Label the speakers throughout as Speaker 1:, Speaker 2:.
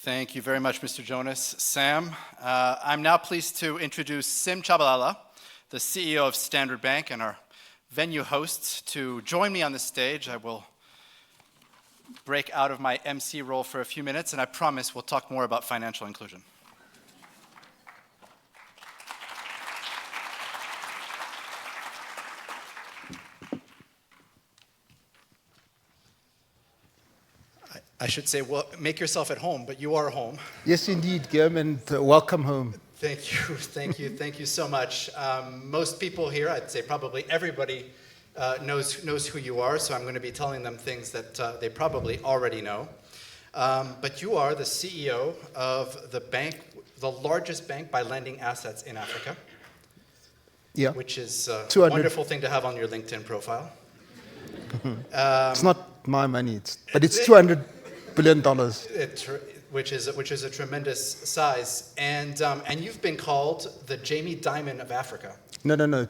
Speaker 1: Thank you very much, Mr. Jonas. Sam, I'm now pleased to introduce Sim Tshabalala, the CEO of Standard Bank, and our venue hosts to join me on the stage. I will break out of my MC role for a few minutes, and I promise we'll talk more about financial inclusion. I should say, well, make yourself at home, but you are home.
Speaker 2: Yes, indeed, Guillaume, and welcome home.
Speaker 1: Thank you so much. Most people here, I'd say probably everybody, knows who you are, so I'm going to be telling them things that they probably already know. But you are the CEO of the bank, the largest bank by lending assets in Africa.
Speaker 2: Yeah.
Speaker 1: Which is a wonderful thing to have on your LinkedIn profile.
Speaker 2: It's not my money, but it's $200 billion.
Speaker 1: Which is a tremendous size, and you've been called the Jamie Dimon of Africa.
Speaker 2: No.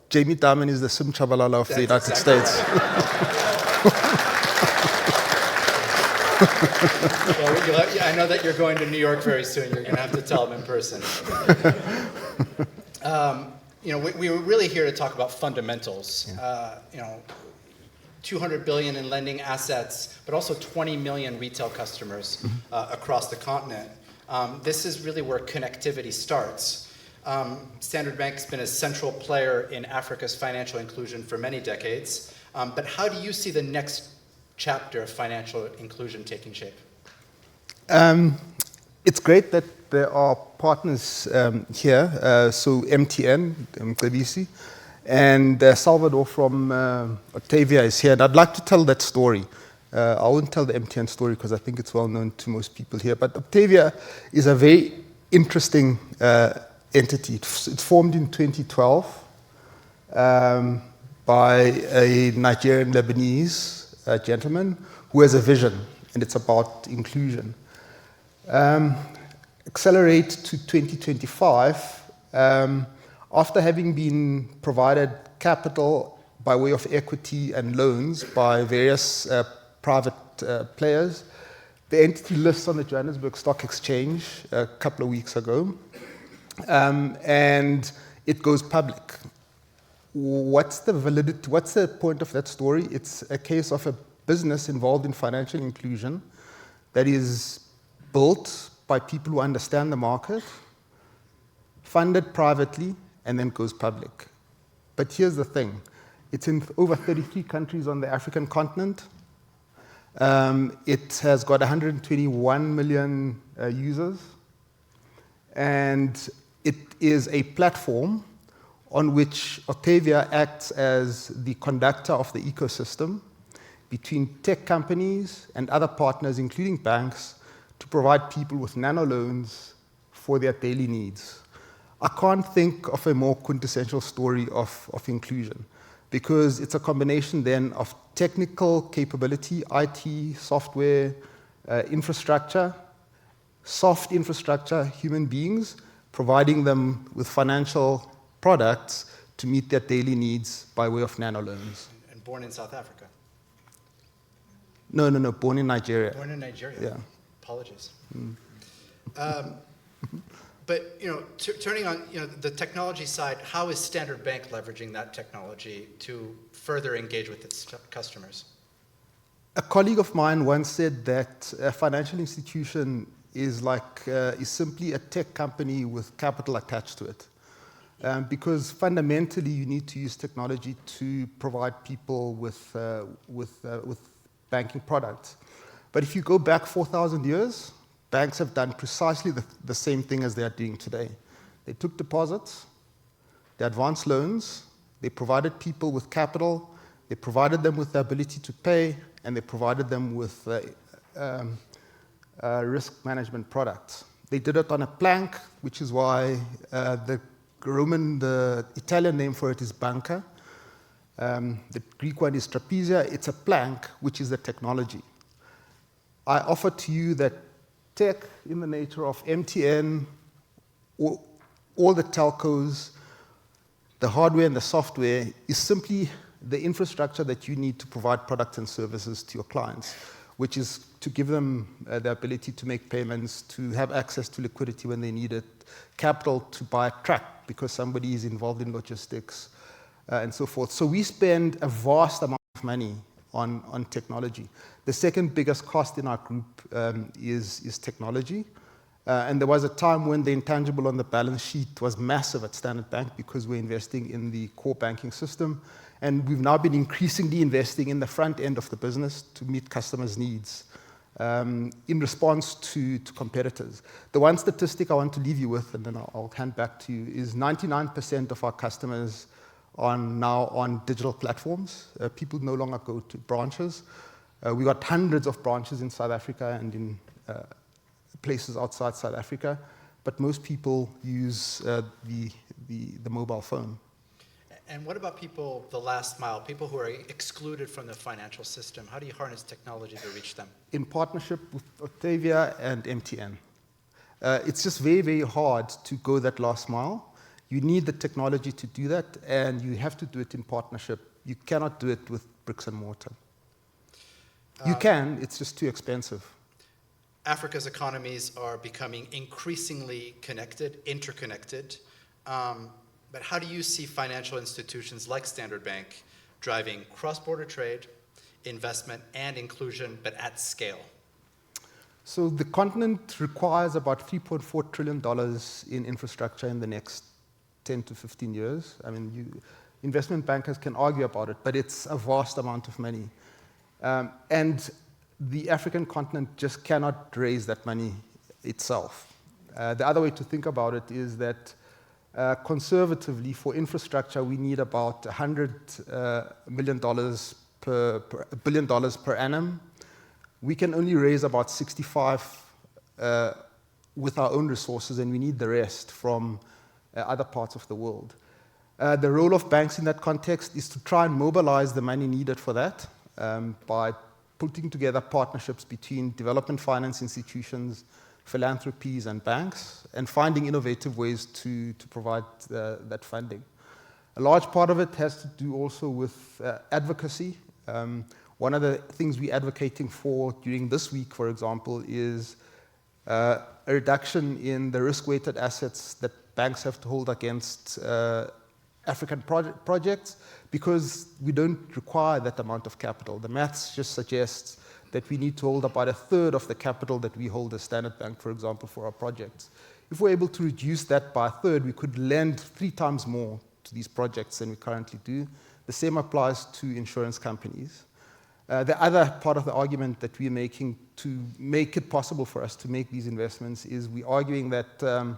Speaker 2: Jamie Dimon is the Sim Tshabalala of the United States.
Speaker 1: Right. Well, I know that you're going to New York very soon. You're going to have to tell them in person. We were really here to talk about fundamentals. 200 billion in lending assets, but also 20 million retail customers across the continent. This is really where connectivity starts. Standard Bank's been a central player in Africa's financial inclusion for many decades. But how do you see the next chapter of financial inclusion taking shape?
Speaker 2: It's great that there are partners here. So MTN, Mcebisi, and Salvador from Octavia is here. And I'd like to tell that story. I won't tell the MTN story because I think it's well known to most people here. But Octavia is a very interesting entity. It's formed in 2012 by a Nigerian Lebanese gentleman who has a vision, and it's about inclusion. Accelerate to 2025. After having been provided capital by way of equity and loans by various private players, the entity lists on the Johannesburg Stock Exchange a couple of weeks ago, and it goes public. What's the validity? What's the point of that story? It's a case of a business involved in financial inclusion that is built by people who understand the market, funded privately, and then goes public. But here's the thing. It's in over 33 countries on the African continent. It has got 121 million users. And it is a platform on which Octavia acts as the conductor of the ecosystem between tech companies and other partners, including banks, to provide people with nano loans for their daily needs. I can't think of a more quintessential story of inclusion because it's a combination then of technical capability, IT, software, infrastructure, soft infrastructure, human beings, providing them with financial products to meet their daily needs by way of nano loans.
Speaker 1: And born in South Africa?
Speaker 2: No, born in Nigeria.
Speaker 1: Born in Nigeria?
Speaker 2: Yeah.
Speaker 1: Apologies. But turning on the technology side, how is Standard Bank leveraging that technology to further engage with its customers?
Speaker 2: A colleague of mine once said that a financial institution is simply a tech company with capital attached to it, because fundamentally you need to use technology to provide people with banking products. But if you go back 4,000 years. Banks have done precisely the same thing as they are doing today. They took deposits, they advanced loans, they provided people with capital, they provided them with the ability to pay, and they provided them with risk management products. They did it on a plank, which is why the Italian name for it is banca. The Greek one is trapezia. It's a plank, which is the technology. I offer to you that tech in the nature of MTN, all the telcos, the hardware and the software is simply the infrastructure that you need to provide products and services to your clients. which is to give them the ability to make payments, to have access to liquidity when they need it, capital to buy a truck because somebody is involved in logistics, and so forth. So we spend a vast amount of money on technology. The second biggest cost in our group is technology. And there was a time when the intangible on the balance sheet was massive at Standard Bank because we're investing in the core banking system. And we've now been increasingly investing in the front end of the business to meet customers' needs in response to competitors. The one statistic I want to leave you with, and then I'll hand back to you, is 99% of our customers are now on digital platforms. People no longer go to branches. We've got hundreds of branches in South Africa and in places outside South Africa, but most people use the mobile phone.
Speaker 1: And what about people, the last mile, people who are excluded from the financial system? How do you harness technology to reach them?
Speaker 2: In partnership with Octavia and MTN. It's just very, very hard to go that last mile. You need the technology to do that, and you have to do it in partnership. You cannot do it with bricks and mortar. You can, it's just too expensive.
Speaker 1: Africa's economies are becoming increasingly connected, interconnected. But how do you see financial institutions like Standard Bank driving cross-border trade, investment, and inclusion, but at scale?
Speaker 2: So the continent requires about $3.4 trillion in infrastructure in the next 10 to 15 years. I mean, investment bankers can argue about it, but it's a vast amount of money. And the African continent just cannot raise that money itself. The other way to think about it is that conservatively, for infrastructure, we need about $100 million $1 billion per annum. We can only raise about 65 with our own resources, and we need the rest from other parts of the world. The role of banks in that context is to try and mobilize the money needed for that by putting together partnerships between development finance institutions, philanthropies, and banks, and finding innovative ways to provide that funding. A large part of it has to do also with advocacy. One of the things we're advocating for during this week, for example, is a reduction in the risk-weighted assets that banks have to hold against African projects, because we don't require that amount of capital. The maths just suggests that we need to hold about a third of the capital that we hold as Standard Bank, for example, for our projects. If we're able to reduce that by a third, we could lend 3 times more to these projects than we currently do. The same applies to insurance companies. The other part of the argument that we're making to make it possible for us to make these investments is we're arguing that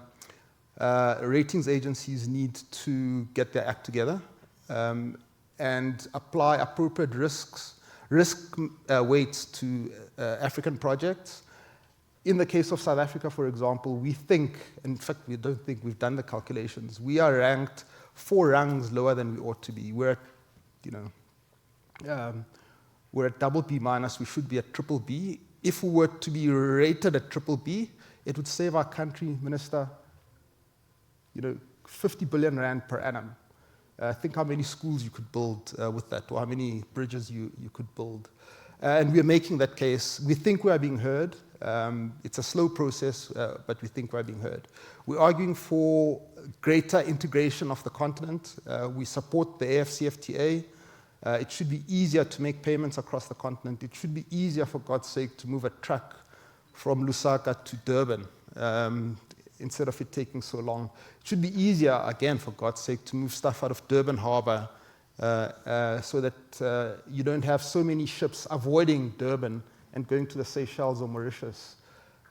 Speaker 2: ratings agencies need to get their act together and apply appropriate risk weights to African projects. In the case of South Africa, for example, we think, in fact, we don't think, we've done the calculations, we are ranked 4 rungs lower than we ought to be. We're at, we're at double B minus, we should be at triple B. If we were to be rated at triple B, it would save our country, Minister, 50 billion rand per annum. Think how many schools you could build with that, or how many bridges you could build. And we're making that case. We think we are being heard. It's a slow process, but we think we're being heard. We're arguing for greater integration of the continent. We support the AfCFTA. It should be easier to make payments across the continent. It should be easier, for God's sake, to move a truck from Lusaka to Durban, instead of it taking so long. It should be easier, again, for God's sake, to move stuff out of Durban Harbour so that you don't have so many ships avoiding Durban and going to the Seychelles or Mauritius,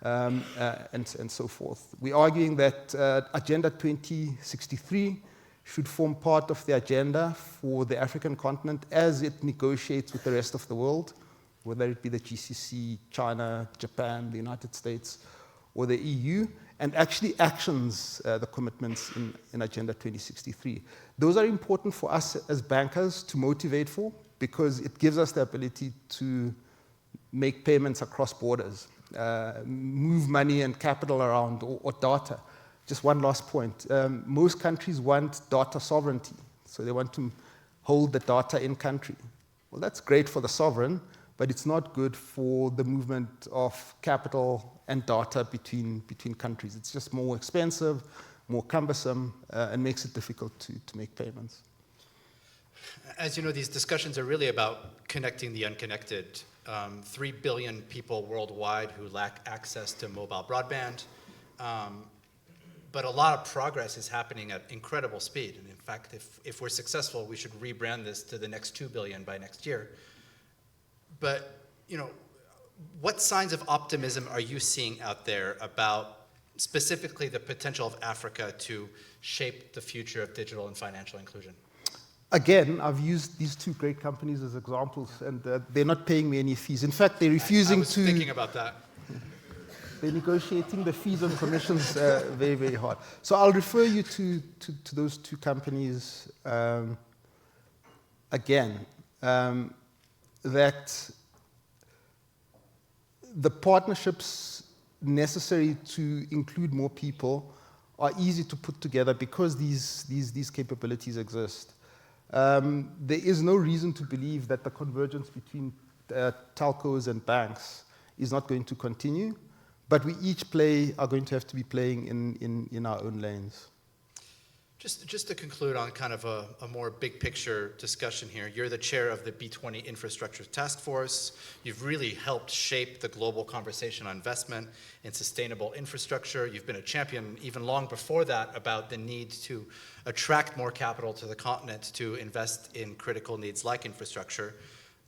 Speaker 2: and so forth. We're arguing that Agenda 2063 should form part of the agenda for the African continent as it negotiates with the rest of the world, whether it be the GCC, China, Japan, the United States, or the EU, and actually actions the commitments in Agenda 2063. Those are important for us as bankers to motivate for, because it gives us the ability to make payments across borders, move money and capital around, or data. Just one last point. Most countries want data sovereignty, so they want to hold the data in country. Well, that's great for the sovereign, but it's not good for the movement of capital and data between countries. It's just more expensive, more cumbersome, and makes it difficult to make payments.
Speaker 1: As you know, these discussions are really about connecting the unconnected. 3 billion people worldwide who lack access to mobile broadband. But a lot of progress is happening at incredible speed. And in fact, if we're successful, we should rebrand this to the next 2 billion by next year. But, you know, what signs of optimism are you seeing out there about specifically the potential of Africa to shape the future of digital and financial inclusion?
Speaker 2: Again, I've used these two great companies as examples, and they're not paying me any fees. In fact, they're refusing to...
Speaker 1: I was thinking about that.
Speaker 2: They're negotiating the fees and commissions very, very hard. So I'll refer you to those two companies again. That the partnerships necessary to include more people are easy to put together because these capabilities exist. There is no reason to believe that the convergence between telcos and banks is not going to continue, but we each are going to have to be playing in our own lanes.
Speaker 1: Just to conclude on kind of a more big picture discussion here, you're the chair of the B20 Infrastructure Task Force. You've really helped shape the global conversation on investment in sustainable infrastructure. You've been a champion even long before that about the need to attract more capital to the continent to invest in critical needs like infrastructure.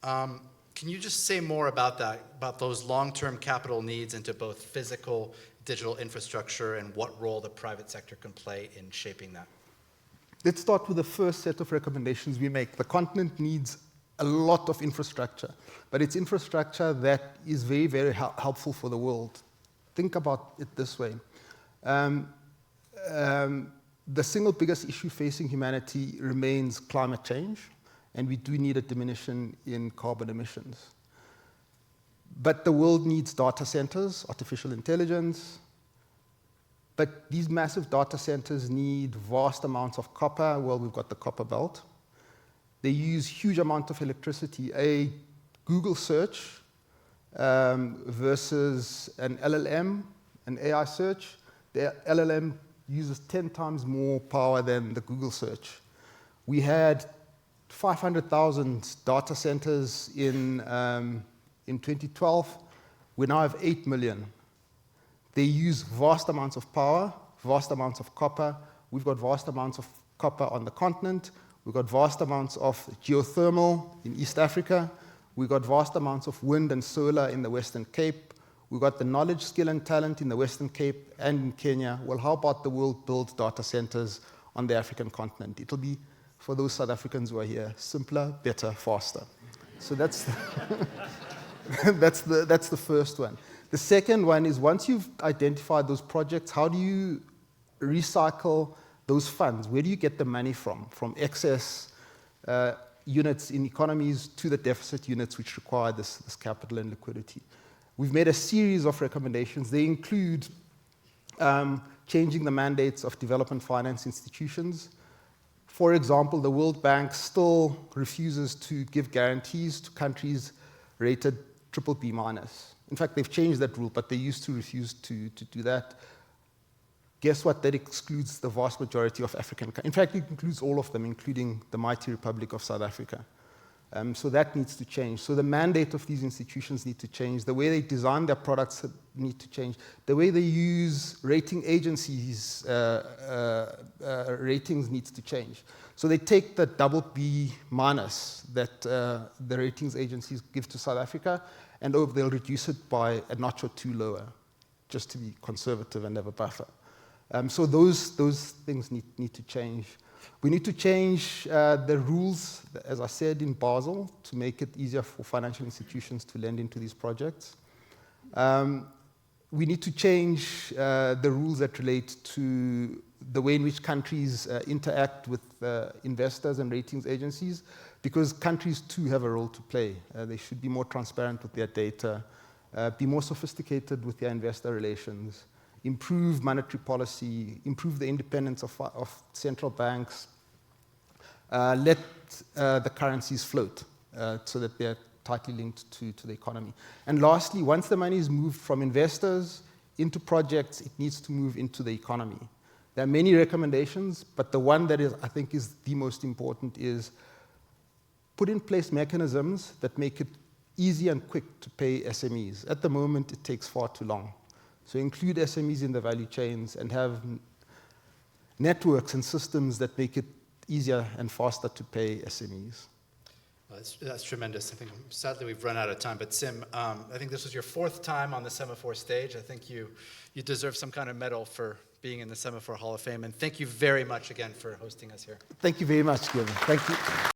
Speaker 1: Can you just say more about that, about those long-term capital needs into both physical, digital infrastructure, and what role the private sector can play in shaping that?
Speaker 2: Let's start with the first set of recommendations we make. The continent needs a lot of infrastructure, but it's infrastructure that is very, very helpful for the world. Think about it this way. The single biggest issue facing humanity remains climate change, and we do need a diminution in carbon emissions. But the world needs data centers, artificial intelligence. But these massive data centers need vast amounts of copper. Well, we've got the copper belt. They use huge amount of electricity. A Google search versus an LLM, an AI search, the LLM uses 10 times more power than the Google search. We had 500,000 data centers in 2012. We now have 8 million. They use vast amounts of power, vast amounts of copper. We've got vast amounts of copper on the continent. We've got vast amounts of geothermal in East Africa. We've got vast amounts of wind and solar in the Western Cape. We've got the knowledge, skill, and talent in the Western Cape and in Kenya. Well, how about the world builds data centers on the African continent? It'll be, for those South Africans who are here, simpler, better, faster. So that's the first one. The second one is once you've identified those projects, how do you recycle those funds? Where do you get the money from? From excess units in economies to the deficit units which require this capital and liquidity. We've made a series of recommendations. They include changing the mandates of development finance institutions. For example, the World Bank still refuses to give guarantees to countries rated BBB minus. In fact, they've changed that rule, but they used to refuse to do that. Guess what? That excludes the vast majority of African countries. In fact, it includes all of them, including the mighty Republic of South Africa. So that needs to change. So the mandate of these institutions need to change. The way they design their products need to change. The way they use rating agencies, ratings needs to change. So they take the BB minus that the ratings agencies give to South Africa, and they'll reduce it by a notch or two lower, just to be conservative and have a buffer. So those things need to change. We need to change the rules, as I said, in Basel to make it easier for financial institutions to lend into these projects. We need to change the rules that relate to the way in which countries interact with investors and ratings agencies, because countries too have a role to play. They should be more transparent with their data, be more sophisticated with their investor relations, improve monetary policy, improve the independence of central banks, let the currencies float so that they're tightly linked to the economy. And lastly, once the money is moved from investors into projects, it needs to move into the economy. There are many recommendations, but the one that I think is the most important is put in place mechanisms that make it easy and quick to pay SMEs. At the moment, it takes far too long. So include SMEs in the value chains and have networks and systems that make it easier and faster to pay SMEs.
Speaker 1: That's tremendous. I think, sadly, we've run out of time. But Sim, I think this was your 4th time on the Semafor stage. I think you deserve some kind of medal for being in the Semafor Hall of Fame. And thank you very much again for hosting us here.
Speaker 2: Thank you very much, Guillaume. Thank you.